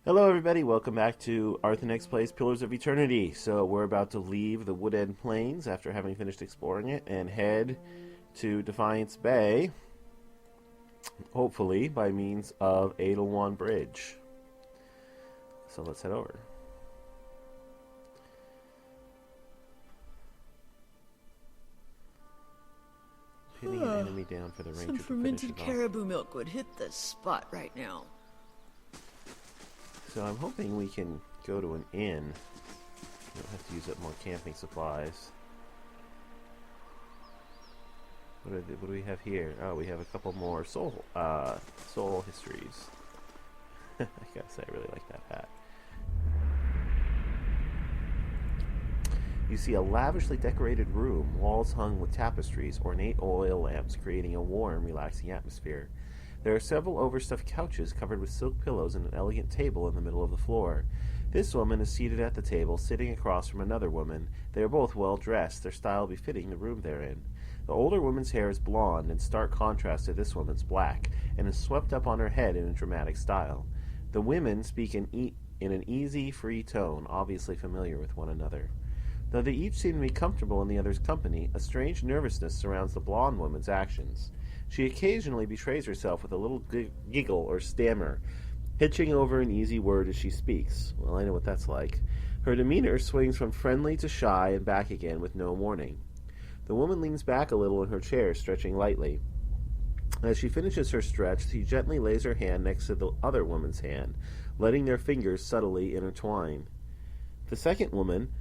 Hello, everybody. Welcome back to Arthenex Plays Pillars of Eternity. So we're about to leave the Wood End Plains after having finished exploring it and head to Defiance Bay, hopefully by means of Edelwan Bridge. So let's head over. Pinning an enemy down for the ranger Some to fermented finish it off. caribou milk would hit the spot right now. So I'm hoping we can go to an inn. We don't have to use up more camping supplies. What do we have here? Oh, we have a couple more soul histories. I gotta say, I really like that hat. You see a lavishly decorated room, walls hung with tapestries, ornate oil lamps creating a warm, relaxing atmosphere. There are several overstuffed couches covered with silk pillows and an elegant table in the middle of the floor. This woman is seated at the table, sitting across from another woman. They are both well dressed, their style befitting the room they're in. The older woman's hair is blonde, in stark contrast to this woman's black, and is swept up on her head in a dramatic style. The women speak in an easy, free tone, obviously familiar with one another. Though they each seem to be comfortable in the other's company, a strange nervousness surrounds the blonde woman's actions. She occasionally betrays herself with a little giggle or stammer, hitching over an easy word as she speaks. Well, I know what that's like. Her demeanor swings from friendly to shy and back again with no warning. The woman leans back a little in her chair, stretching lightly. As she finishes her stretch, she gently lays her hand next to the other woman's hand, letting their fingers subtly intertwine. The second woman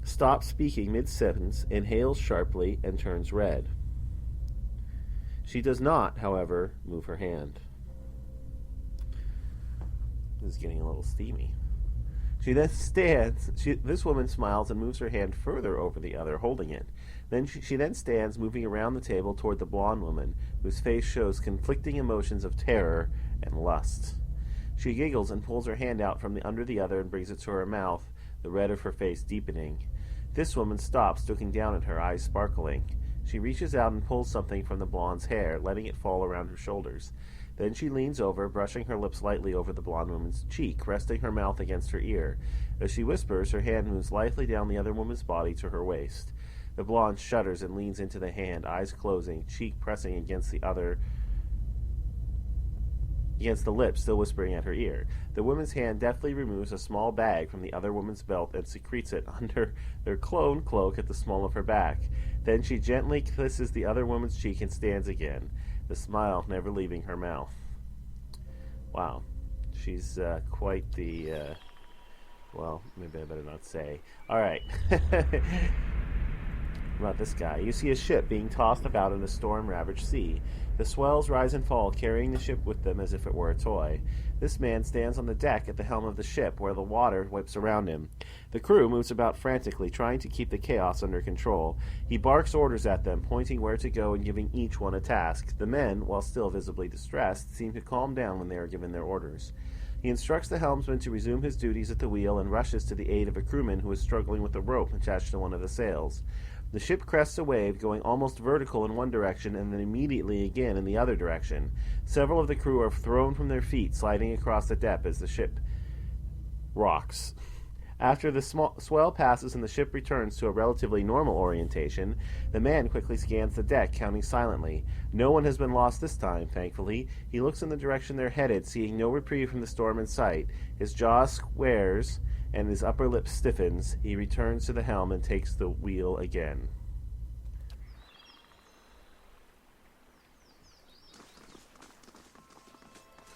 stops speaking mid-sentence, inhales sharply, and turns red. She does not, however, move her hand. This is getting a little steamy. She then stands. This woman smiles and moves her hand further over the other, holding it. Then she then stands, moving around the table toward the blonde woman, whose face shows conflicting emotions of terror and lust. She giggles and pulls her hand out from under the other and brings it to her mouth, the red of her face deepening. This woman stops, looking down at her, eyes sparkling. She reaches out and pulls something from the blonde's hair, letting it fall around her shoulders. Then she leans over, brushing her lips lightly over the blonde woman's cheek, resting her mouth against her ear. As she whispers, her hand moves lightly down the other woman's body to her waist. The blonde shudders and leans into the hand, eyes closing, cheek pressing against the lips, still whispering at her ear. The woman's hand deftly removes a small bag from the other woman's belt and secretes it under their clone cloak at the small of her back. Then she gently kisses the other woman's cheek and stands again, the smile never leaving her mouth. Wow. She's quite the, well, maybe I better not say. Alright. About this guy. You see a ship being tossed about in a storm-ravaged sea. The swells rise and fall, carrying the ship with them as if it were a toy. This man stands on the deck at the helm of the ship, where the water whips around him. The crew moves about frantically, trying to keep the chaos under control. He barks orders at them, pointing where to go and giving each one a task. The men, while still visibly distressed, seem to calm down when they are given their orders. He instructs the helmsman to resume his duties at the wheel and rushes to the aid of a crewman who is struggling with a rope attached to one of the sails. The ship crests a wave, going almost vertical in one direction and then immediately again in the other direction. Several of the crew are thrown from their feet, sliding across the deck as the ship rocks. After the swell passes and the ship returns to a relatively normal orientation, the man quickly scans the deck, counting silently. No one has been lost this time, thankfully. He looks in the direction they're headed, seeing no reprieve from the storm in sight. His jaw squares and his upper lip stiffens. He returns to the helm and takes the wheel again.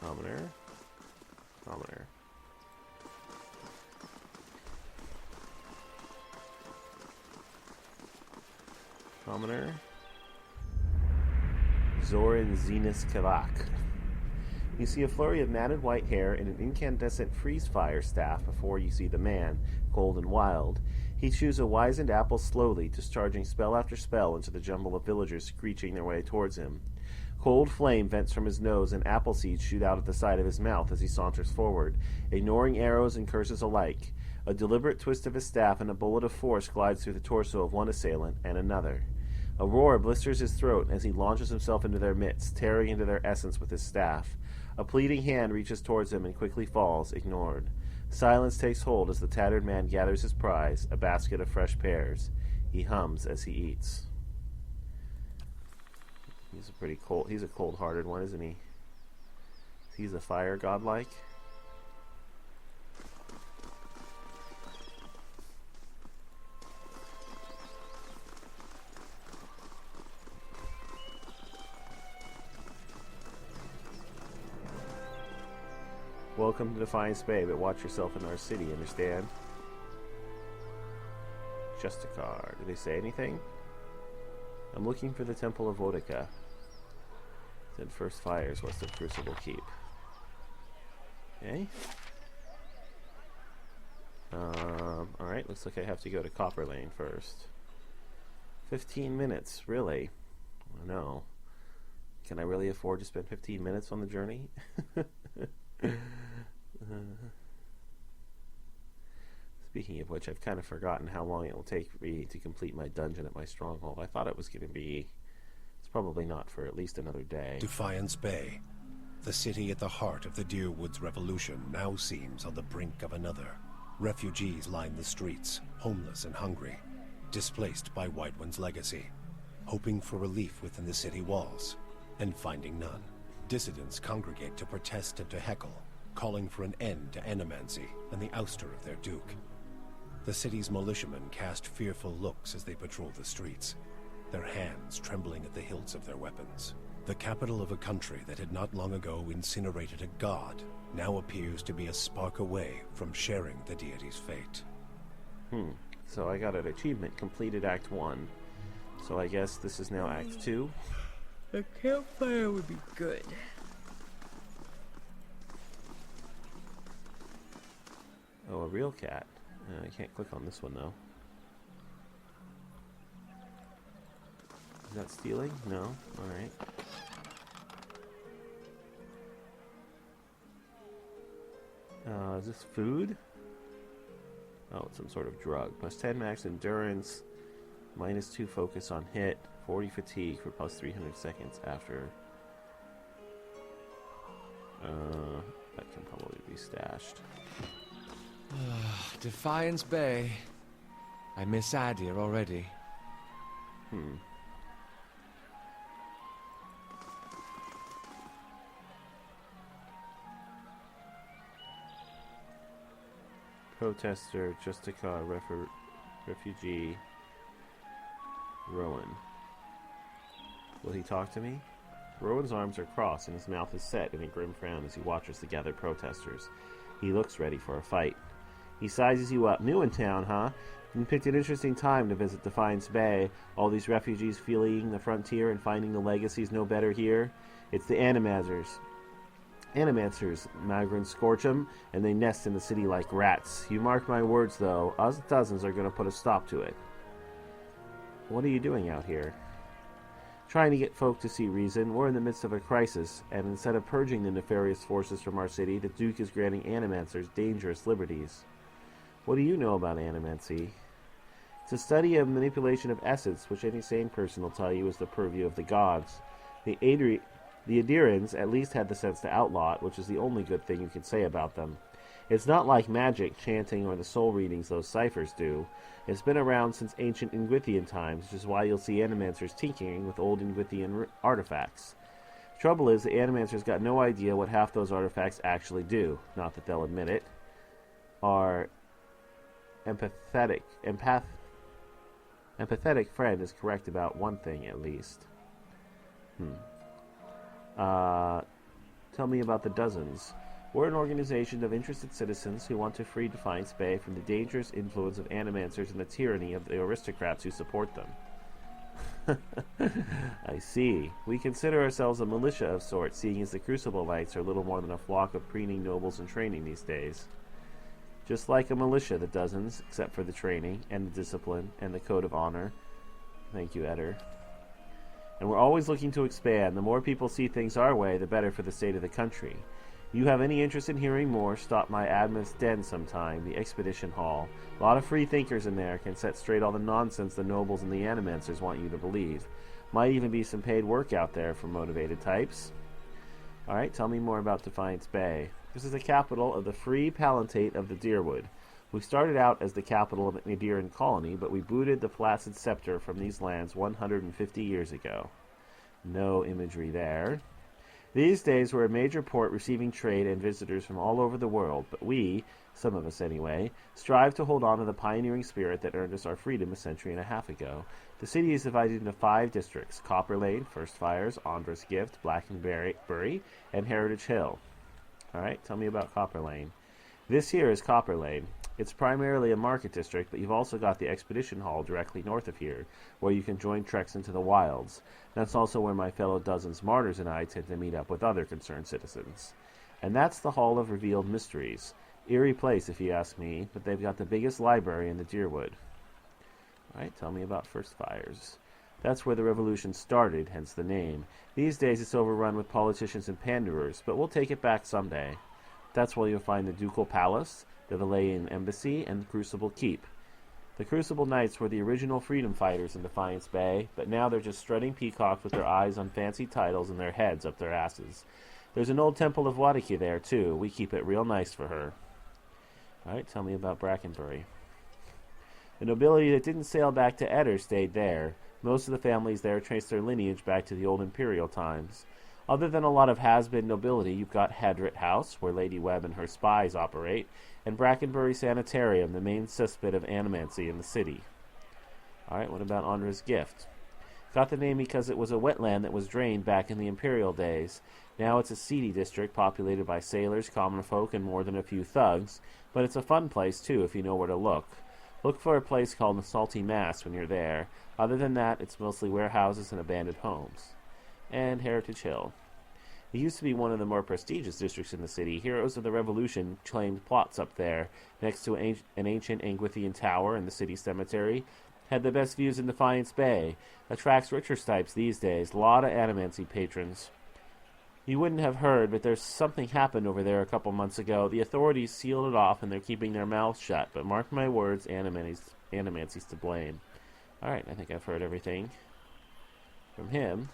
Commoner. Commoner. Commoner. Zoran Zenas Kavak. You see a flurry of matted white hair and an incandescent freeze-fire staff before you see the man, cold and wild. He chews a wizened apple slowly, discharging spell after spell into the jumble of villagers screeching their way towards him. Cold flame vents from his nose, and apple seeds shoot out at the side of his mouth as he saunters forward, ignoring arrows and curses alike. A deliberate twist of his staff and a bullet of force glides through the torso of one assailant and another. A roar blisters his throat as he launches himself into their midst, tearing into their essence with his staff. A pleading hand reaches towards him and quickly falls, ignored. Silence takes hold as the tattered man gathers his prize, a basket of fresh pears. He hums as he eats. He's a cold-hearted one, isn't he? He's a fire godlike. Welcome to Defiance Bay, but watch yourself in our city, understand? Justicar. Did they say anything? I'm looking for the Temple of Vodica. Said first fires, what's the Crucible keep? Okay. Alright, looks like I have to go to Copperlane first. 15 minutes, really? Oh, no. Can I really afford to spend 15 minutes on the journey? Speaking of which, I've kind of forgotten how long it will take me to complete my dungeon at my stronghold. I thought it was going to be... It's probably not for at least another day. Defiance Bay. The city at the heart of the Deerwoods Revolution now seems on the brink of another. Refugees line the streets, homeless and hungry, displaced by Whitewind's legacy, hoping for relief within the city walls, and finding none. Dissidents congregate to protest and to heckle, calling for an end to animancy and the ouster of their duke. The city's militiamen cast fearful looks as they patrol the streets, their hands trembling at the hilts of their weapons. The capital of a country that had not long ago incinerated a god now appears to be a spark away from sharing the deity's fate. So I got an achievement, completed Act 1. So I guess this is now Act 2. A campfire would be good. Oh, a real cat. I can't click on this one, though. Is that stealing? No? Alright. Is this food? Oh, it's some sort of drug. Plus 10 max endurance, minus 2 focus on hit, 40 fatigue for plus 300 seconds after. That can probably be stashed. Defiance Bay. I miss Adir already. Protester, Justica, refugee, Rowan. Will he talk to me? Rowan's arms are crossed and his mouth is set in a grim frown as he watches the gathered protesters. He looks ready for a fight. He sizes you up. New in town, huh? You picked an interesting time to visit Defiance Bay. All these refugees fleeing the frontier and finding the legacies no better here. It's the Animazers. Animancers, migrants scorch them, and they nest in the city like rats. You mark my words, though, us dozens are going to put a stop to it. What are you doing out here? Trying to get folk to see reason. We're in the midst of a crisis, and instead of purging the nefarious forces from our city, the Duke is granting Animancers dangerous liberties. What do you know about animancy? It's a study of manipulation of essence, which any sane person will tell you is the purview of the gods. The Adirans at least had the sense to outlaw it, which is the only good thing you can say about them. It's not like magic, chanting, or the soul readings those ciphers do. It's been around since ancient Ingwithian times, which is why you'll see Animancers tinkering with old Ingwithian artifacts. Trouble is, the Animancers got no idea what half those artifacts actually do, not that they'll admit it. Our empathetic friend is correct about one thing, at least. Tell me about the Dozens. We're an organization of interested citizens who want to free Defiance Bay from the dangerous influence of Animancers and the tyranny of the aristocrats who support them. I see. We consider ourselves a militia of sorts, seeing as the Crucible Knights are little more than a flock of preening nobles in training these days. Just like a militia, the Dozens, except for the training, and the discipline, and the code of honor. Thank you, Eder. And we're always looking to expand. The more people see things our way, the better for the state of the country. You have any interest in hearing more, stop my admin's den sometime, the Expedition Hall. A lot of free thinkers in there can set straight all the nonsense the nobles and the Animancers want you to believe. Might even be some paid work out there for motivated types. Alright, tell me more about Defiance Bay. This is the capital of the Free Palatate of the Deerwood. We started out as the capital of an Nadiran colony, but we booted the Flaccid Scepter from these lands 150 years ago. No imagery there. These days we're a major port receiving trade and visitors from all over the world, but we, some of us anyway, strive to hold on to the pioneering spirit that earned us our freedom a century and a half ago. The city is divided into 5 districts: Copperlane, First Fires, Andra's Gift, Blackenbury, and Heritage Hill. Alright, tell me about Copperlane. This here is Copperlane. It's primarily a market district, but you've also got the Expedition Hall directly north of here, where you can join treks into the wilds. That's also where my fellow dozens martyrs and I tend to meet up with other concerned citizens. And that's the Hall of Revealed Mysteries. Eerie place, if you ask me, but they've got the biggest library in the Deerwood. Alright, tell me about First Fires. That's where the revolution started, hence the name. These days it's overrun with politicians and panderers, but we'll take it back someday. That's where you'll find the Ducal Palace, the Valayan Embassy, and the Crucible Keep. The Crucible Knights were the original freedom fighters in Defiance Bay, but now they're just strutting peacocks with their eyes on fancy titles and their heads up their asses. There's an old temple of Wadiki there, too. We keep it real nice for her. Alright, tell me about Brackenbury. The nobility that didn't sail back to Eder stayed there. Most of the families there trace their lineage back to the old imperial times. Other than a lot of has-been nobility, you've got Hadrit House, where Lady Webb and her spies operate, and Brackenbury Sanitarium, the main cesspit of animancy in the city. Alright, what about Andra's Gift? Got the name because it was a wetland that was drained back in the imperial days. Now it's a seedy district populated by sailors, common folk, and more than a few thugs, but it's a fun place too if you know where to look. Look for a place called the Salty Mass when you're there. Other than that, it's mostly warehouses and abandoned homes. And Heritage Hill. It used to be one of the more prestigious districts in the city. Heroes of the Revolution claimed plots up there, next to an ancient Angwithian tower and the city cemetery. Had the best views in Defiance Bay. Attracts richer types these days. Lot of animancy patrons. You wouldn't have heard, but there's something happened over there a couple months ago. The authorities sealed it off and they're keeping their mouths shut. But mark my words, animancy's to blame. Alright, I think I've heard everything from him.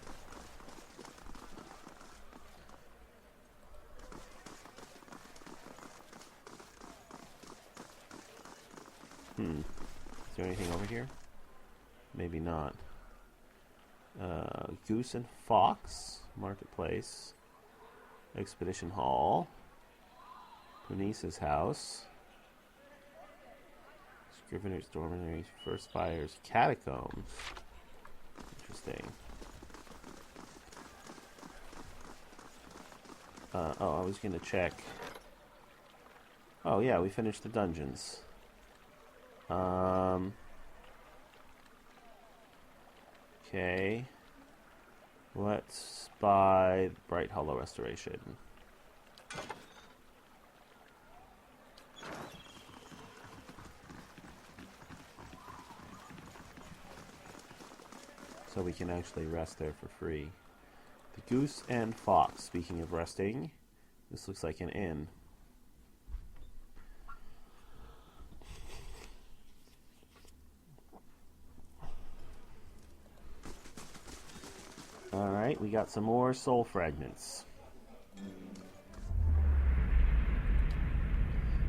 Is there anything over here? Maybe not. Goose and Fox Marketplace, Expedition Hall, Punice's house, Scrivener's Dormitory, First Fires, Catacombs. Interesting. I was gonna check. Oh yeah, we finished the dungeons. Okay. Let's buy Bright Hollow Restoration. So we can actually rest there for free. The Goose and Fox, speaking of resting, this looks like an inn. Alright, we got some more soul fragments.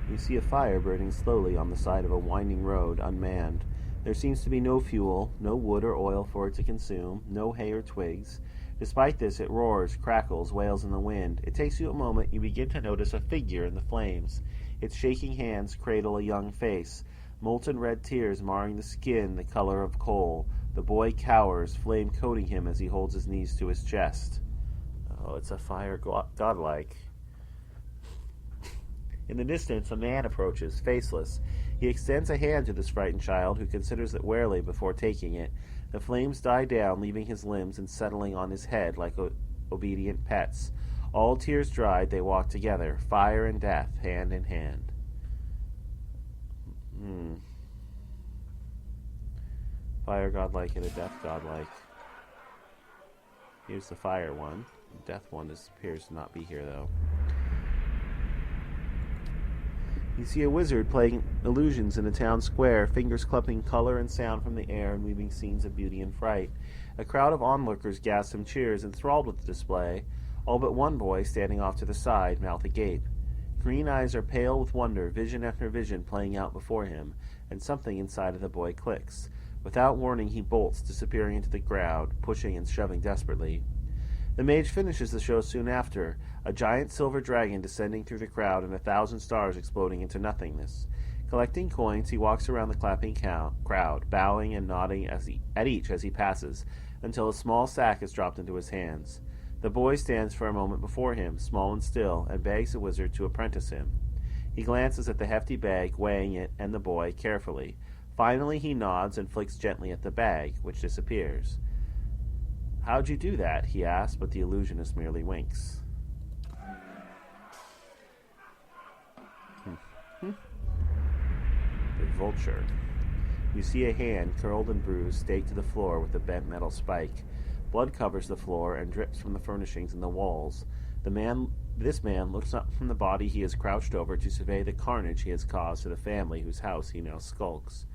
You see a fire burning slowly on the side of a winding road, unmanned. There seems to be no fuel, no wood or oil for it to consume, no hay or twigs. Despite this, it roars, crackles, wails in the wind. It takes you a moment, you begin to notice a figure in the flames. Its shaking hands cradle a young face, molten red tears marring the skin the color of coal. The boy cowers, flame coating him as he holds his knees to his chest. Oh, it's a fire godlike. In the distance, a man approaches, faceless. He extends a hand to this frightened child, who considers it warily before taking it. The flames die down, leaving his limbs and settling on his head like obedient pets. All tears dried, they walk together, fire and death, hand in hand. Fire godlike and a death godlike. Here's the fire one. The death one appears to not be here, though. You see a wizard playing illusions in a town square, fingers clumping color and sound from the air and weaving scenes of beauty and fright. A crowd of onlookers gasp and cheers, enthralled with the display. All but one boy, standing off to the side, mouth agape. Green eyes are pale with wonder, vision after vision playing out before him, and something inside of the boy clicks. Without warning, he bolts, disappearing into the crowd, pushing and shoving desperately. The mage finishes the show soon after, a giant silver dragon descending through the crowd and 1,000 stars exploding into nothingness. Collecting coins, he walks around the clapping crowd, bowing and nodding at each as he passes, until a small sack is dropped into his hands. The boy stands for a moment before him, small and still, and begs the wizard to apprentice him. He glances at the hefty bag, weighing it and the boy carefully. Finally, he nods and flicks gently at the bag, which disappears. "How'd you do that?" he asks, but the illusionist merely winks. The vulture. You see a hand, curled and bruised, staked to the floor with a bent metal spike. Blood covers the floor and drips from the furnishings and the walls. This man looks up from the body he has crouched over to survey the carnage he has caused to the family whose house he now skulks.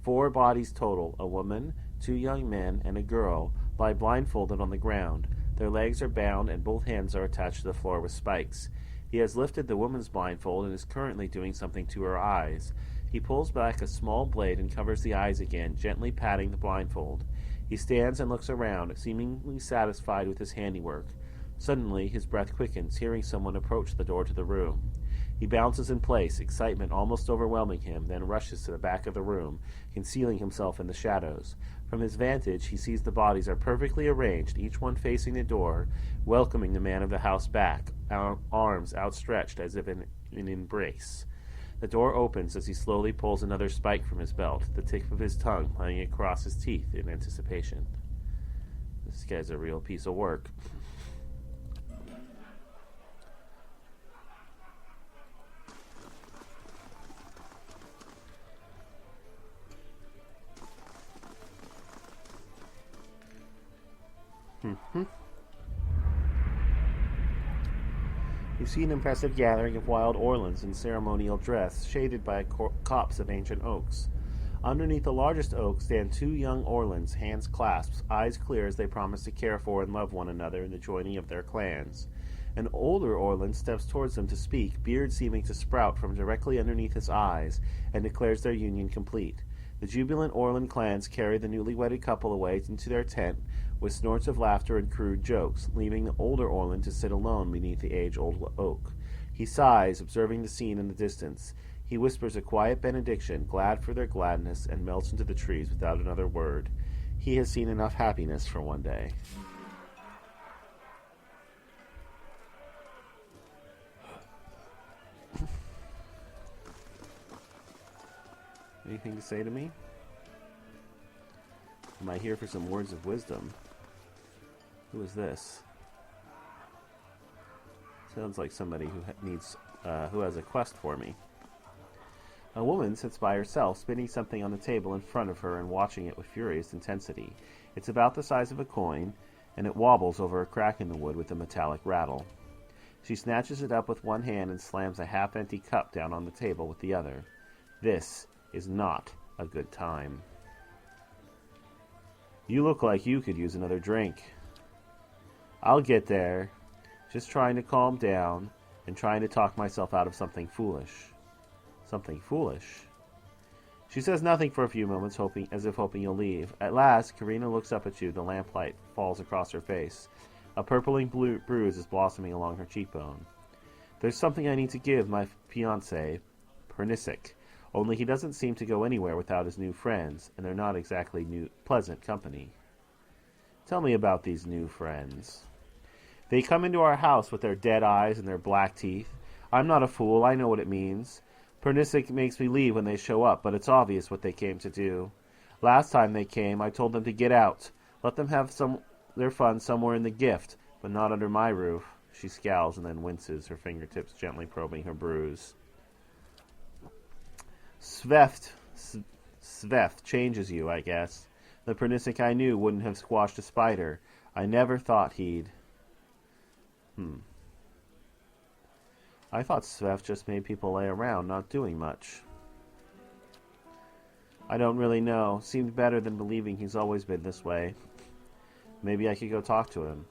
4 bodies total, a woman, 2 young men, and a girl, lie blindfolded on the ground. Their legs are bound and both hands are attached to the floor with spikes. He has lifted the woman's blindfold and is currently doing something to her eyes. He pulls back a small blade and covers the eyes again, gently patting the blindfold. He stands and looks around, seemingly satisfied with his handiwork. Suddenly, his breath quickens, hearing someone approach the door to the room. He bounces in place, excitement almost overwhelming him, then rushes to the back of the room, concealing himself in the shadows. From his vantage, he sees the bodies are perfectly arranged, each one facing the door, welcoming the man of the house back, arms outstretched as if in an embrace. The door opens as he slowly pulls another spike from his belt, the tip of his tongue playing across his teeth in anticipation. This guy's a real piece of work. You see an impressive gathering of wild Orlans in ceremonial dress, shaded by a copse of ancient oaks. Underneath the largest oak stand 2 young Orlans, hands clasped, eyes clear as they promise to care for and love one another in the joining of their clans. An older Orlan steps towards them to speak, beard seeming to sprout from directly underneath his eyes, and declares their union complete. The jubilant Orlan clans carry the newly wedded couple away into their tent, with snorts of laughter and crude jokes, leaving the older Orlan to sit alone beneath the age-old oak. He sighs, observing the scene in the distance. He whispers a quiet benediction, glad for their gladness, and melts into the trees without another word. He has seen enough happiness for one day. Anything to say to me? Am I here for some words of wisdom? Who is this? Sounds like somebody who has a quest for me. A woman sits by herself, spinning something on the table in front of her and watching it with furious intensity. It's about the size of a coin, and it wobbles over a crack in the wood with a metallic rattle. She snatches it up with one hand and slams a half-empty cup down on the table with the other. This is not a good time. You look like you could use another drink. I'll get there. Just trying to calm down and trying to talk myself out of something foolish. Something foolish? She says nothing for a few moments, hoping you'll leave. At last, Karina looks up at you. The lamplight falls across her face. A purpling bruise is blossoming along her cheekbone. There's something I need to give my fiancé, Pernicic. Only he doesn't seem to go anywhere without his new friends, and they're not exactly pleasant company. Tell me about these new friends. They come into our house with their dead eyes and their black teeth. I'm not a fool, I know what it means. Pernicic makes me leave when they show up, but it's obvious what they came to do. Last time they came, I told them to get out. Let them have their fun somewhere in the gift, but not under my roof. She scowls and then winces, her fingertips gently probing her bruise. Sveft changes you, I guess. The Pernicic I knew wouldn't have squashed a spider. I never thought he'd... I thought Sveft just made people lay around, not doing much. I don't really know. Seemed better than believing he's always been this way. Maybe I could go talk to him.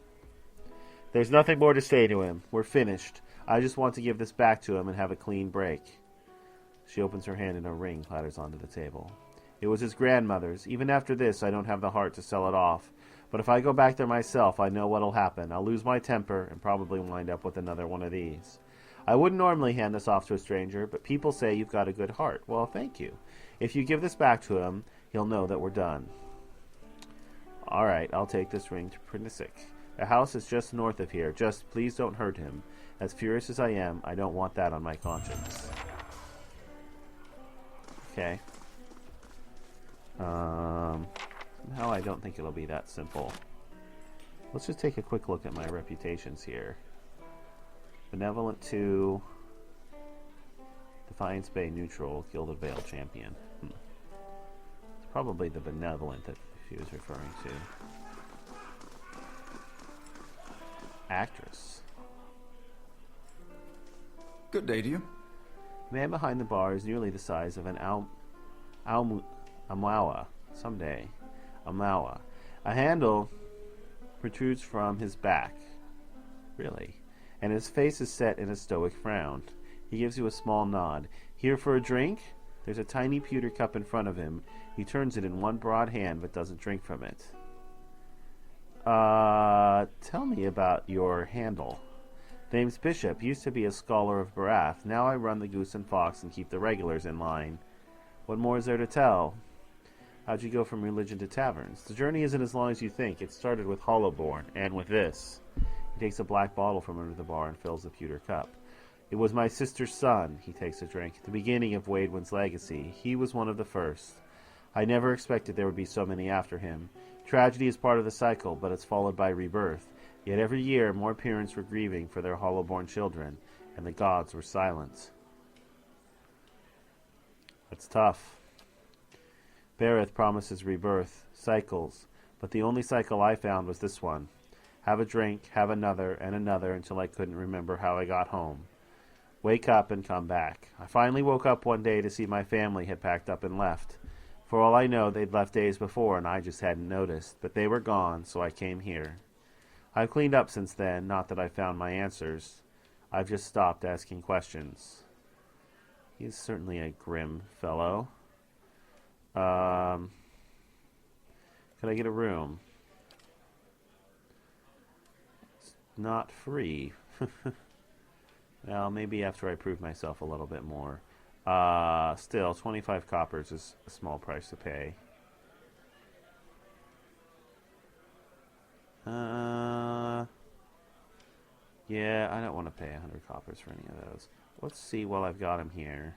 There's nothing more to say to him. We're finished. I just want to give this back to him and have a clean break. She opens her hand and a ring clatters onto the table. It was his grandmother's. Even after this, I don't have the heart to sell it off. But if I go back there myself, I know what'll happen. I'll lose my temper and probably wind up with another one of these. I wouldn't normally hand this off to a stranger, but people say you've got a good heart. Well, thank you. If you give this back to him, he'll know that we're done. All right, I'll take this ring to Prinisic. The house is just north of here. Just please don't hurt him. As furious as I am, I don't want that on my conscience. Okay. Somehow I don't think it'll be that simple. Let's just take a quick look at my reputations here. Benevolent 2, Defiance Bay neutral, Gilded Vale champion. It's probably the benevolent that she was referring to. Actress. Good day to you. The man behind the bar is nearly the size of an Amawa. Someday. Amawa. A handle protrudes from his back. Really? And his face is set in a stoic frown. He gives you a small nod. Here for a drink? There's a tiny pewter cup in front of him. He turns it in one broad hand but doesn't drink from it. Tell me about your handle. Name's Bishop. Used to be a scholar of Barath. Now I run the Goose and Fox and keep the regulars in line. What more is there to tell? How'd you go from religion to taverns? The journey isn't as long as you think. It started with Hollowborn, and with this. He takes a black bottle from under the bar and fills the pewter cup. It was my sister's son. He takes a drink. At the beginning of Waidwin's legacy. He was one of the first. I never expected there would be so many after him. Tragedy is part of the cycle, but it's followed by rebirth. Yet every year, more parents were grieving for their Hollowborn children, and the gods were silent. That's tough. Bareth promises rebirth, cycles, but the only cycle I found was this one. Have a drink, have another, and another until I couldn't remember how I got home. Wake up and come back. I finally woke up one day to see my family had packed up and left. For all I know, they'd left days before and I just hadn't noticed, but they were gone, so I came here. I've cleaned up since then, not that I found my answers. I've just stopped asking questions. He's certainly a grim fellow. Could I get a room? It's not free. Well, maybe after I prove myself a little bit more. Still, 25 coppers is a small price to pay. Yeah, I don't want to pay 100 coppers for any of those. Let's see while I've got him here.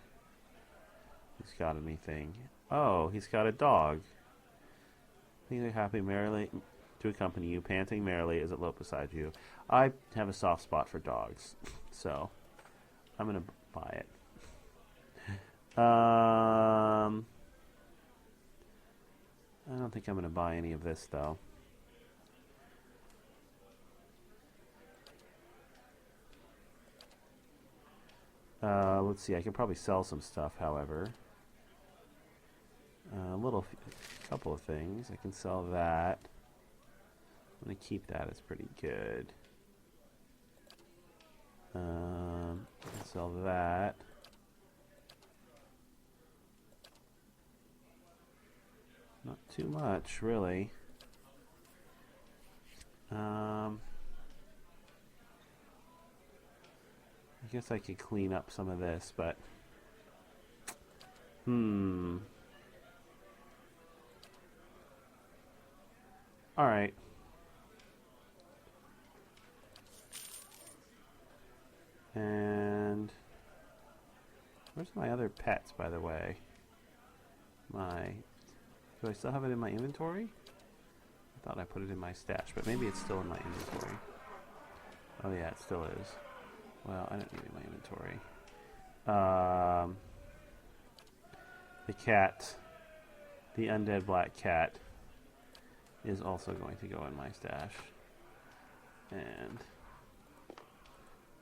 He's got anything. Oh, he's got a dog. Feeling happy merrily to accompany you, panting merrily as it loped beside you. I have a soft spot for dogs, so I'm going to buy it. I don't think I'm going to buy any of this, though. Let's see, I can probably sell some stuff, however. Couple of things. I can sell that. I'm going to keep that, it's pretty good. I can sell that. Not too much, really. I guess I could clean up some of this, but... Alright. And... where's my other pets, by the way? Do I still have it in my inventory? I thought I put it in my stash, but maybe it's still in my inventory. Oh yeah, it still is. Well, I don't need it in my inventory. The cat, the undead black cat, is also going to go in my stash. And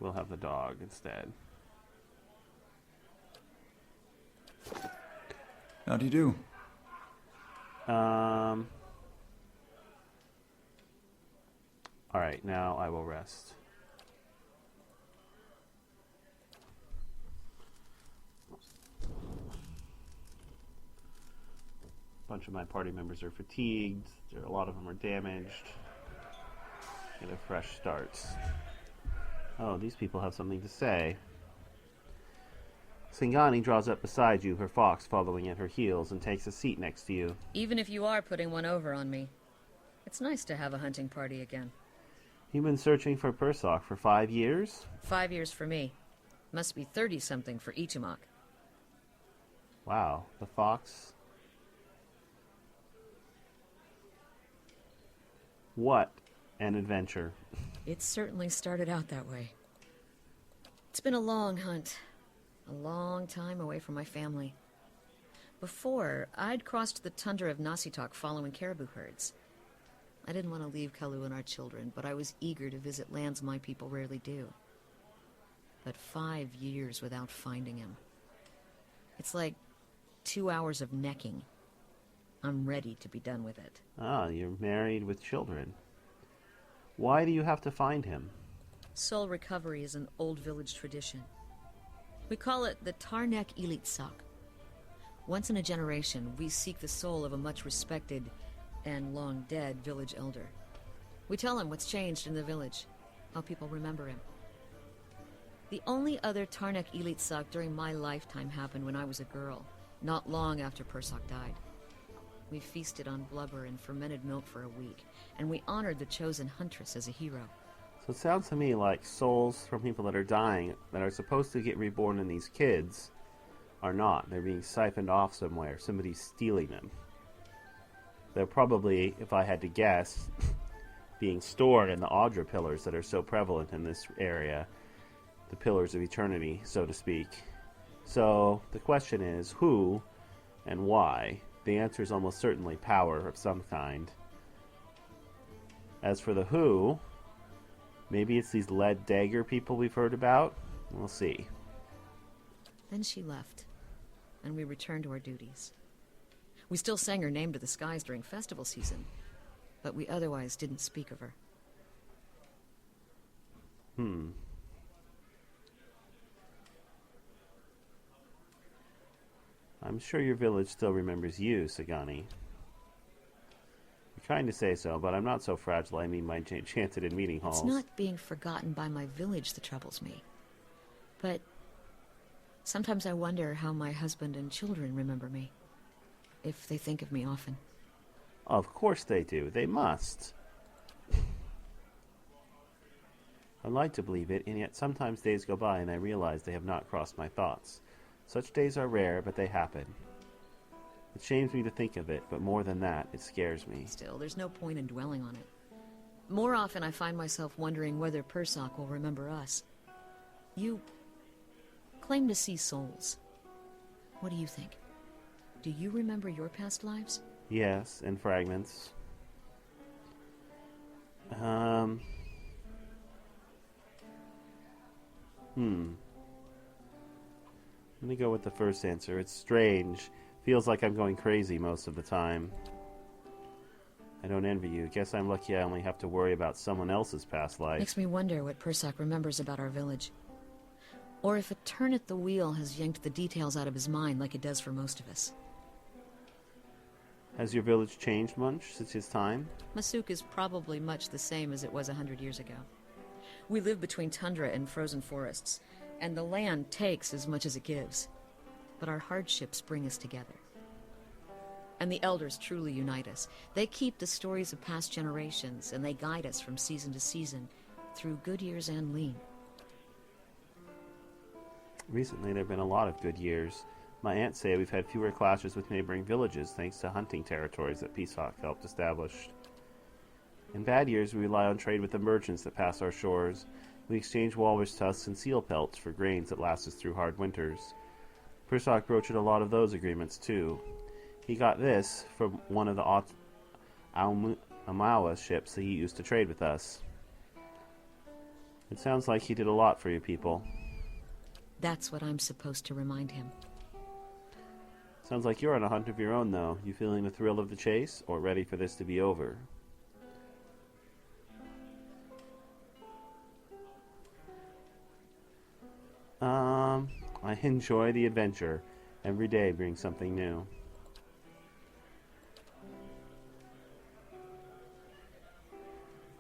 we'll have the dog instead. How do you do? Alright, now I will rest. A bunch of my party members are fatigued. A lot of them are damaged. Get a fresh start. Oh, these people have something to say. Singani draws up beside you, her fox following at her heels, and takes a seat next to you. Even if you are putting one over on me, it's nice to have a hunting party again. You've been searching for Persoc for 5 years? 5 years for me. Must be 30-something for Ichimak. Wow, the fox. What an adventure. It certainly started out that way. It's been a long hunt. A long time away from my family. Before, I'd crossed the tundra of Nasitok following caribou herds. I didn't want to leave Kalu and our children, but I was eager to visit lands my people rarely do. But 5 years without finding him. It's like 2 hours of necking. I'm ready to be done with it. Ah, you're married with children. Why do you have to find him? Soul recovery is an old village tradition. We call it the Tarnek Ilitsak. Once in a generation, we seek the soul of a much respected and long dead village elder. We tell him what's changed in the village, how people remember him. The only other Tarnek Ilitsak during my lifetime happened when I was a girl, not long after Persoc died. We feasted on blubber and fermented milk for a week, and we honored the chosen huntress as a hero. So it sounds to me like souls from people that are dying, that are supposed to get reborn in these kids, are not. They're being siphoned off somewhere. Somebody's stealing them. They're probably, if I had to guess, being stored in the Audra pillars that are so prevalent in this area. The pillars of eternity, so to speak. So the question is, who and why? The answer is almost certainly power of some kind. As for the who, maybe it's these lead dagger people we've heard about. We'll see. Then she left, and we returned to our duties. We still sang her name to the skies during festival season, but we otherwise didn't speak of her. I'm sure your village still remembers you, Sagani. You're trying to say so, but I'm not so fragile. I mean my chanted in meeting halls. It's not being forgotten by my village that troubles me. But sometimes I wonder how my husband and children remember me. If they think of me often. Of course they do. They must. I'd like to believe it, and yet sometimes days go by and I realize they have not crossed my thoughts. Such days are rare, but they happen. It shames me to think of it, but more than that, it scares me. Still, there's no point in dwelling on it. More often I find myself wondering whether Persoc will remember us. You claim to see souls. What do you think? Do you remember your past lives? Yes, in fragments. Let me go with the first answer. It's strange. Feels like I'm going crazy most of the time. I don't envy you. Guess I'm lucky I only have to worry about someone else's past life. Makes me wonder what Persoc remembers about our village. Or if a turn at the wheel has yanked the details out of his mind like it does for most of us. Has your village changed much since his time? Masuk is probably much the same as it was 100 years ago. We live between tundra and frozen forests, and the land takes as much as it gives. But our hardships bring us together. And the elders truly unite us. They keep the stories of past generations, and they guide us from season to season, through good years and lean. Recently, there have been a lot of good years. My aunts say we've had fewer clashes with neighboring villages thanks to hunting territories that Persoc helped establish. In bad years, we rely on trade with the merchants that pass our shores. We exchange walrus tusks and seal pelts for grains that last us through hard winters. Persoc broached a lot of those agreements, too. He got this from one of the Amawa ships that he used to trade with us. It sounds like he did a lot for you people. That's what I'm supposed to remind him. Sounds like you're on a hunt of your own, though. You feeling the thrill of the chase, or ready for this to be over? I enjoy the adventure. Every day brings something new.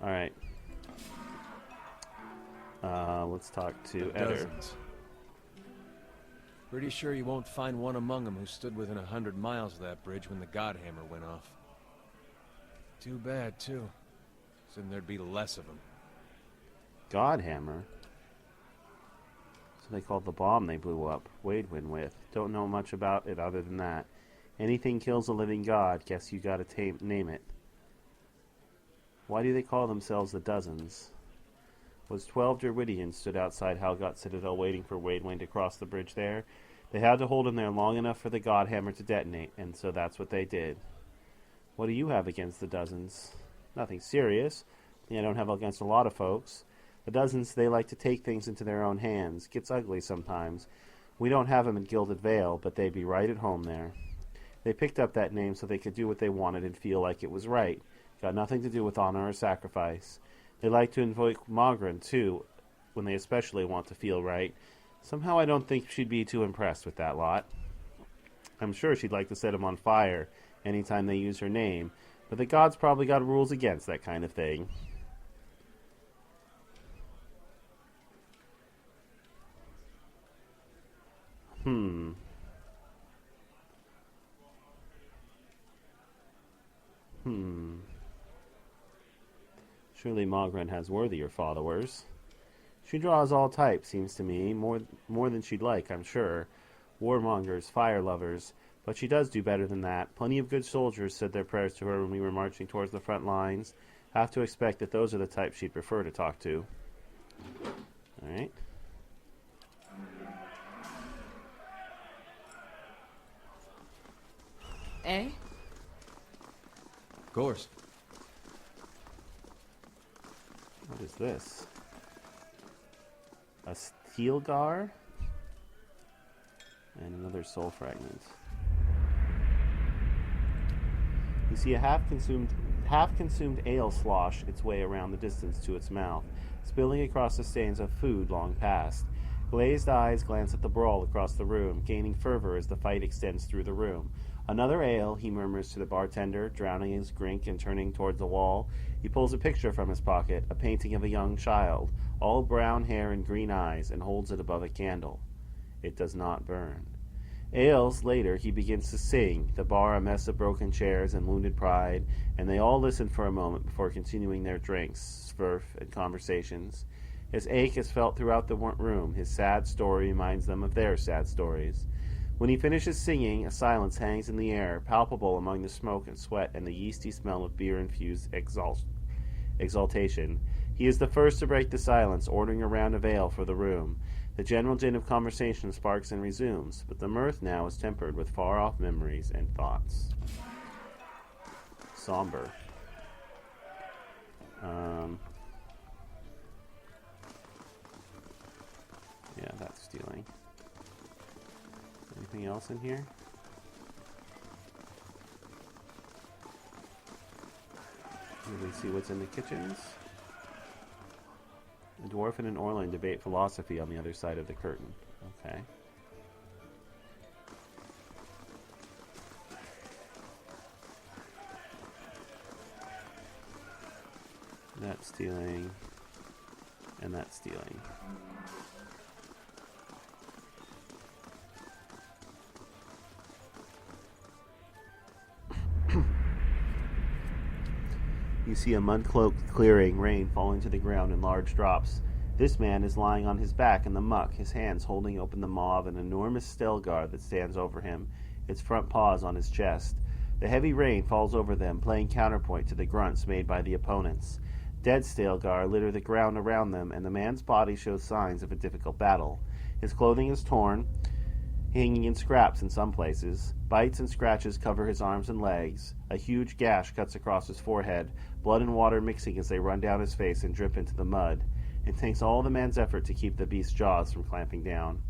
Alright. Let's talk to Eder. Dozens. Pretty sure you won't find one among them who stood within 100 miles of that bridge when the Godhammer went off. Too bad, too. Assumed there'd be less of them. Godhammer? So they called the bomb they blew up Waidwin with. Don't know much about it other than that. Anything kills a living god, guess you gotta name it. Why do they call themselves the Dozens? Was 12 Druidians stood outside Halgot Citadel waiting for Waidwin to cross the bridge there. They had to hold him there long enough for the Godhammer to detonate, and so that's what they did. What do you have against the Dozens? Nothing serious. I don't have against a lot of folks. The Dozens, they like to take things into their own hands. Gets ugly sometimes. We don't have them in Gilded Vale, but they'd be right at home there. They picked up that name so they could do what they wanted and feel like it was right. Got nothing to do with honor or sacrifice. They like to invoke Magran, too, when they especially want to feel right. Somehow I don't think she'd be too impressed with that lot. I'm sure she'd like to set him on fire anytime they use her name, but the gods probably got rules against that kind of thing. Surely Magran has worthier followers. She draws all types, seems to me, more than she'd like, I'm sure. Warmongers, fire lovers, but she does do better than that. Plenty of good soldiers said their prayers to her when we were marching towards the front lines. Have to expect that those are the types she'd prefer to talk to. Alright. Eh? Of course. What is this? A steel gar? And another soul fragment. You see a half-consumed ale slosh its way around the distance to its mouth, spilling across the stains of food long past. Glazed eyes glance at the brawl across the room, gaining fervor as the fight extends through the room. Another ale, he murmurs to the bartender, drowning his drink and turning towards the wall. He pulls a picture from his pocket, a painting of a young child, all brown hair and green eyes, and holds it above a candle. It does not burn. Ales later, he begins to sing, the bar a mess of broken chairs and wounded pride, and they all listen for a moment before continuing their drinks, swerf, and conversations. His ache is felt throughout the room. His sad story reminds them of their sad stories. When he finishes singing, a silence hangs in the air, palpable among the smoke and sweat and the yeasty smell of beer-infused exaltation. He is the first to break the silence, ordering a round of ale for the room. The general din of conversation sparks and resumes, but the mirth now is tempered with far-off memories and thoughts. Somber. Yeah, that's stealing. Anything else in here? Let me see what's in the kitchens. A dwarf and an Orlan debate philosophy on the other side of the curtain. Okay. That's stealing. And that's stealing. You see a mud-cloaked clearing, rain falling to the ground in large drops. This man is lying on his back in the muck, his hands holding open the maw of an enormous Stelgar that stands over him, its front paws on his chest. The heavy rain falls over them, playing counterpoint to the grunts made by the opponents. Dead Stelgar litter the ground around them, and the man's body shows signs of a difficult battle. His clothing is torn, hanging in scraps in some places. Bites and scratches cover his arms and legs. A huge gash cuts across his forehead, blood and water mixing as they run down his face and drip into the mud. It takes all the man's effort to keep the beast's jaws from clamping down.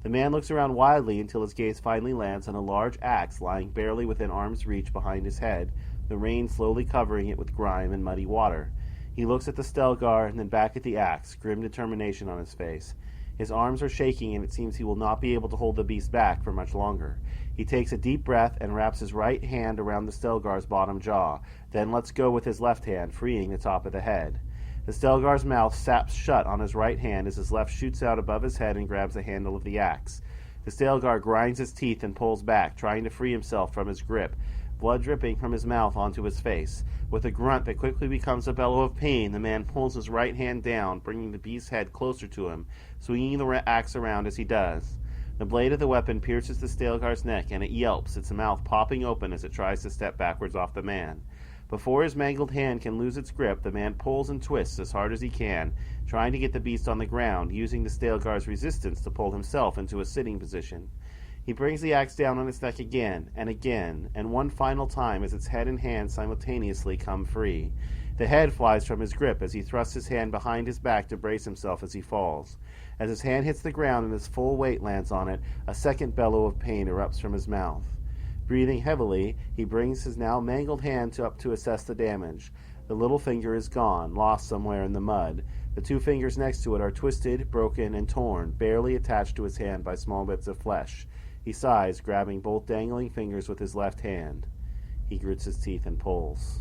The man looks around wildly until his gaze finally lands on a large axe lying barely within arm's reach behind his head, the rain slowly covering it with grime and muddy water. He looks at the Stelgar and then back at the axe, grim determination on his face. His arms are shaking, and it seems he will not be able to hold the beast back for much longer. He takes a deep breath and wraps his right hand around the Stelgar's bottom jaw, then lets go with his left hand, freeing the top of the head. The Stelgar's mouth saps shut on his right hand as his left shoots out above his head and grabs the handle of the axe. The Stelgar grinds his teeth and pulls back, trying to free himself from his grip, blood dripping from his mouth onto his face. With a grunt that quickly becomes a bellow of pain, the man pulls his right hand down, bringing the beast's head closer to him, swinging the axe around as he does. The blade of the weapon pierces the Stelgar's neck, and it yelps, its mouth popping open as it tries to step backwards off the man. Before his mangled hand can lose its grip, the man pulls and twists as hard as he can, trying to get the beast on the ground, using the Stelgar's resistance to pull himself into a sitting position. He brings the axe down on its neck again, and one final time as its head and hand simultaneously come free. The head flies from his grip as he thrusts his hand behind his back to brace himself as he falls. As his hand hits the ground and his full weight lands on it, a second bellow of pain erupts from his mouth. Breathing heavily, he brings his now mangled hand up to assess the damage. The little finger is gone, lost somewhere in the mud. The two fingers next to it are twisted, broken, and torn, barely attached to his hand by small bits of flesh. He sighs, grabbing both dangling fingers with his left hand. He grits his teeth and pulls.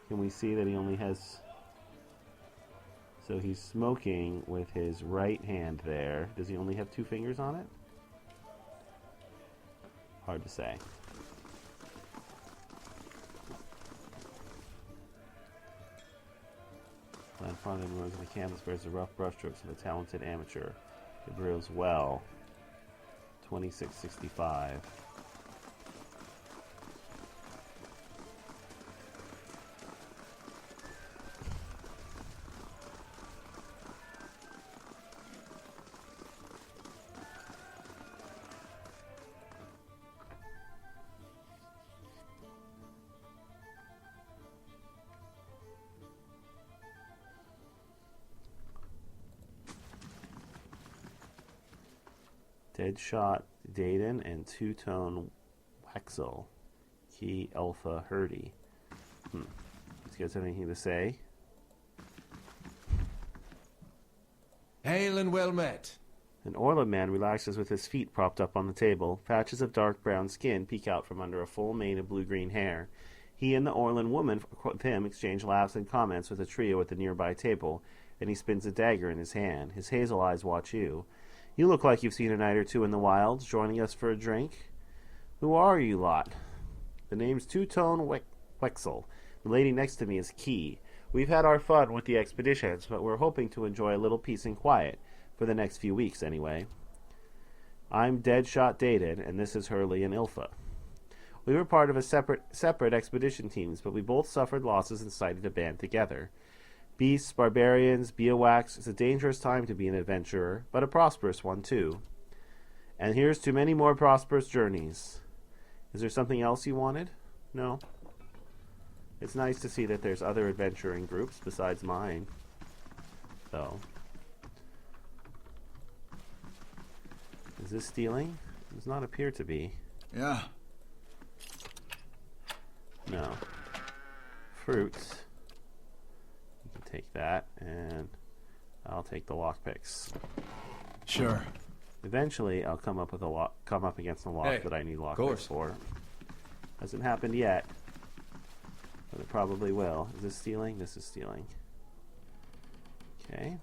Can we see that he only has... So he's smoking with his right hand there. Does he only have two fingers on it? Hard to say. Land front and rows of the canvas bears the rough brushstrokes of a talented amateur. It drills well. 2665. Deadshot Daden and Two-Tone Wexel. Key Alpha Hurdy. These guys have anything to say? Hail and well met. An Orla man relaxes with his feet propped up on the table. Patches of dark brown skin peek out from under a full mane of blue-green hair. He and the Orlan woman with him exchange laughs and comments with a trio at the nearby table, and he spins a dagger in his hand. His hazel eyes watch you. You look like you've seen a night or two in the wilds, joining us for a drink. Who are you lot? The name's Two-Tone Wexel. The lady next to me is Key. We've had our fun with the expeditions, but we're hoping to enjoy a little peace and quiet, for the next few weeks anyway. I'm Deadshot Dated, and this is Hurley and Ilfa. We were part of a separate expedition teams, but we both suffered losses and decided to band together. Beasts, barbarians, biowax, it's a dangerous time to be an adventurer, but a prosperous one too. And here's to many more prosperous journeys. Is there something else you wanted? No? It's nice to see that there's other adventuring groups besides mine, though. Is this stealing? It does not appear to be. Yeah. No. Fruits. Take that, and I'll take the lockpicks. Sure. Eventually, I'll come up against a lock that I need lockpicks for. Hasn't happened yet, but it probably will. Is this stealing? This is stealing. Okay.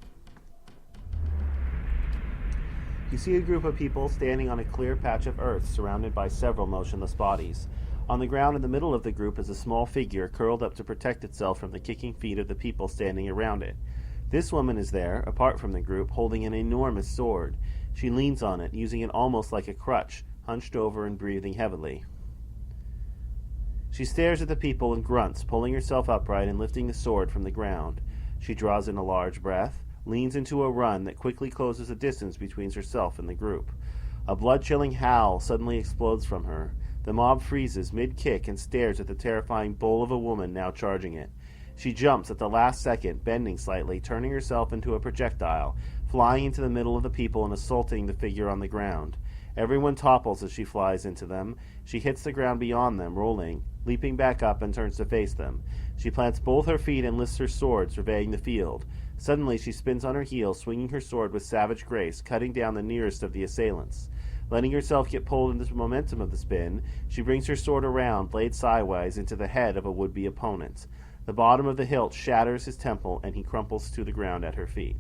You see a group of people standing on a clear patch of earth surrounded by several motionless bodies. On the ground in the middle of the group is a small figure curled up to protect itself from the kicking feet of the people standing around it. This woman is there, apart from the group, holding an enormous sword. She leans on it, using it almost like a crutch, hunched over and breathing heavily. She stares at the people and grunts, pulling herself upright and lifting the sword from the ground. She draws in a large breath, leans into a run that quickly closes the distance between herself and the group. A blood-chilling howl suddenly explodes from her. The mob freezes mid-kick and stares at the terrifying bull of a woman now charging it. She jumps at the last second, bending slightly, turning herself into a projectile, flying into the middle of the people and assaulting the figure on the ground. Everyone topples as she flies into them. She hits the ground beyond them, rolling, leaping back up, and turns to face them. She plants both her feet and lifts her sword, surveying the field. Suddenly she spins on her heel, swinging her sword with savage grace, cutting down the nearest of the assailants. Letting herself get pulled into the momentum of the spin, she brings her sword around, blade sideways, into the head of a would-be opponent. The bottom of the hilt shatters his temple, and he crumples to the ground at her feet.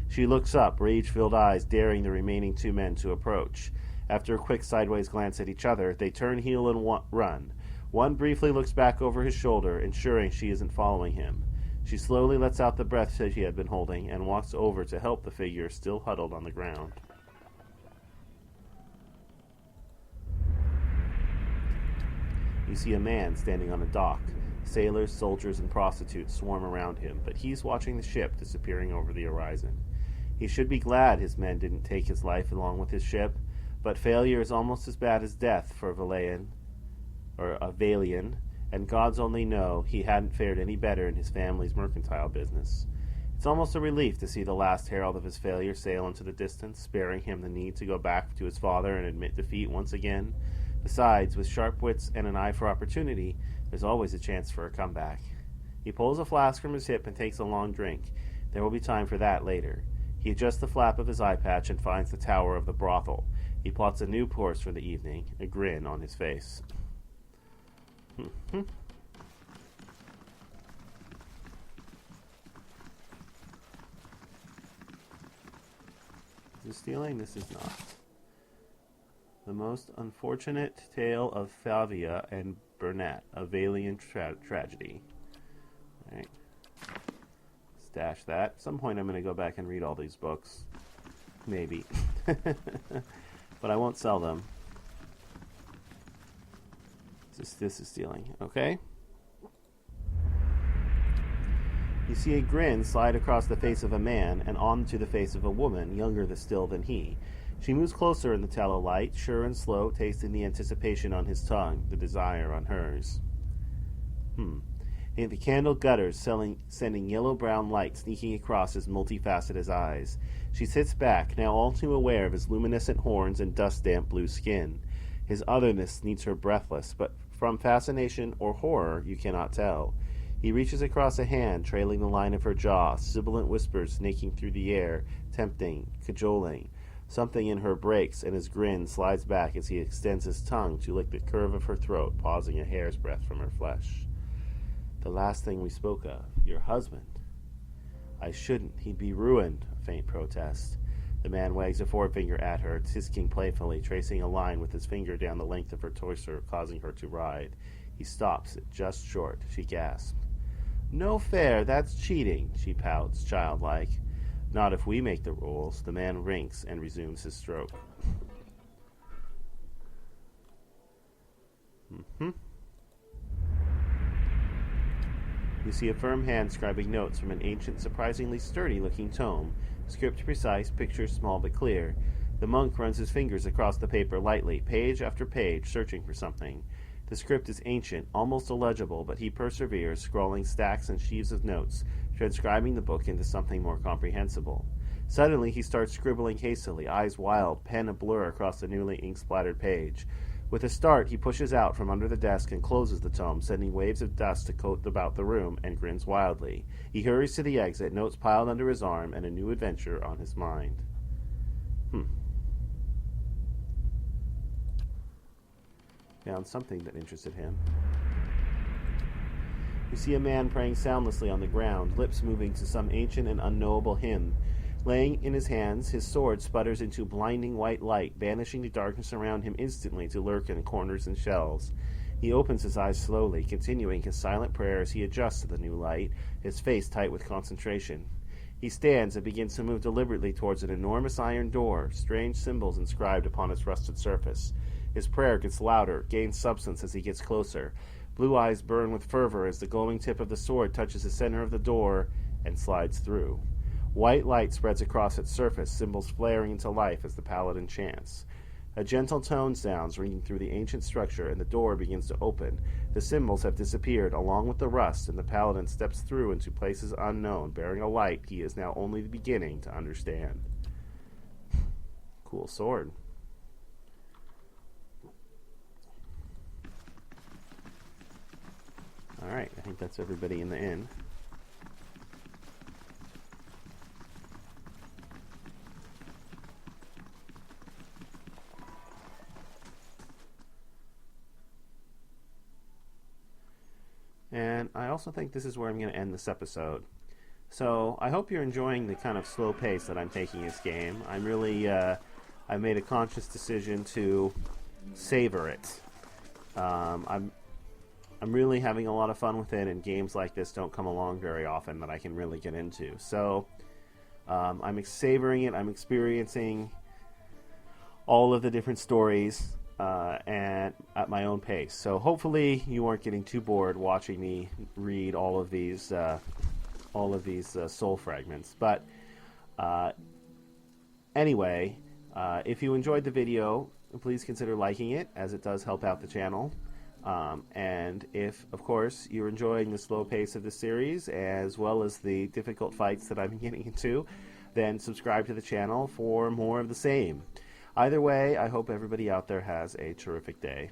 She looks up, rage-filled eyes daring the remaining two men to approach. After a quick sideways glance at each other, they turn heel and run. One briefly looks back over his shoulder, ensuring she isn't following him. She slowly lets out the breath she had been holding and walks over to help the figure still huddled on the ground. You see a man standing on a dock. Sailors, soldiers, and prostitutes swarm around him, but he's watching the ship disappearing over the horizon. He should be glad his men didn't take his life along with his ship, but failure is almost as bad as death for a Valian, and gods only know he hadn't fared any better in his family's mercantile business. It's almost a relief to see the last herald of his failure sail into the distance, sparing him the need to go back to his father and admit defeat once again. Besides, with sharp wits and an eye for opportunity, there's always a chance for a comeback. He pulls a flask from his hip and takes a long drink. There will be time for that later. He adjusts the flap of his eye patch and finds the tower of the brothel. He plots a new course for the evening, a grin on his face. Is this stealing? This is not. The most unfortunate tale of Favia and Burnett, a Valian tragedy. Alright. Stash that. At some point I'm going to go back and read all these books. Maybe. But I won't sell them. This is stealing. Okay? You see a grin slide across the face of a man and onto the face of a woman, younger still than he. She moves closer in the tallow light, sure and slow, tasting the anticipation on his tongue, the desire on hers. The candle gutters, sending yellow-brown light sneaking across his multifaceted eyes. She sits back, now all too aware of his luminescent horns and dust-damp blue skin. His otherness needs her breathless, but from fascination or horror you cannot tell. He reaches across a hand, trailing the line of her jaw, sibilant whispers snaking through the air, tempting, cajoling. Something in her breaks, and his grin slides back as he extends his tongue to lick the curve of her throat, pausing a hair's breadth from her flesh. The last thing we spoke of, your husband. I shouldn't. He'd be ruined, a faint protest. The man wags a forefinger at her, tisking playfully, tracing a line with his finger down the length of her torso, causing her to writhe. He stops it just short. She gasps. No fair, that's cheating, she pouts, childlike. Not if we make the rules. The man winks and resumes his stroke. You see a firm hand scribing notes from an ancient, surprisingly sturdy-looking tome. Script precise, pictures small but clear. The monk runs his fingers across the paper lightly, page after page, searching for something. The script is ancient, almost illegible, but he perseveres, scrawling stacks and sheaves of notes, transcribing the book into something more comprehensible. Suddenly he starts scribbling hastily, eyes wild, pen a blur across the newly ink-splattered page. With a start, he pushes out from under the desk and closes the tome, sending waves of dust to coat about the room, and grins wildly. He hurries to the exit, notes piled under his arm, and a new adventure on his mind. Found something that interested him. You see a man praying soundlessly on the ground, lips moving to some ancient and unknowable hymn. Laying in his hands, his sword sputters into blinding white light, banishing the darkness around him instantly to lurk in corners and shelves. He opens his eyes slowly, continuing his silent prayer as he adjusts to the new light, his face tight with concentration. He stands and begins to move deliberately towards an enormous iron door, strange symbols inscribed upon its rusted surface. His prayer gets louder, gains substance as he gets closer. Blue eyes burn with fervor as the glowing tip of the sword touches the center of the door and slides through. White light spreads across its surface, symbols flaring into life as the paladin chants. A gentle tone sounds ringing through the ancient structure, and the door begins to open. The symbols have disappeared, along with the rust, and the paladin steps through into places unknown, bearing a light he is now only beginning to understand. Cool sword. Alright, I think that's everybody in the inn. And I also think this is where I'm going to end this episode. So I hope you're enjoying the kind of slow pace that I'm taking this game. I'm really, I made a conscious decision to savor it. I'm really having a lot of fun with it, and games like this don't come along very often that I can really get into. So I'm savoring it. I'm experiencing all of the different stories. And at my own pace. So hopefully you aren't getting too bored watching me read all of these soul fragments. But anyway, if you enjoyed the video, please consider liking it, as it does help out the channel. And if, of course, you're enjoying the slow pace of the series, as well as the difficult fights that I'm getting into, then subscribe to the channel for more of the same. Either way, I hope everybody out there has a terrific day.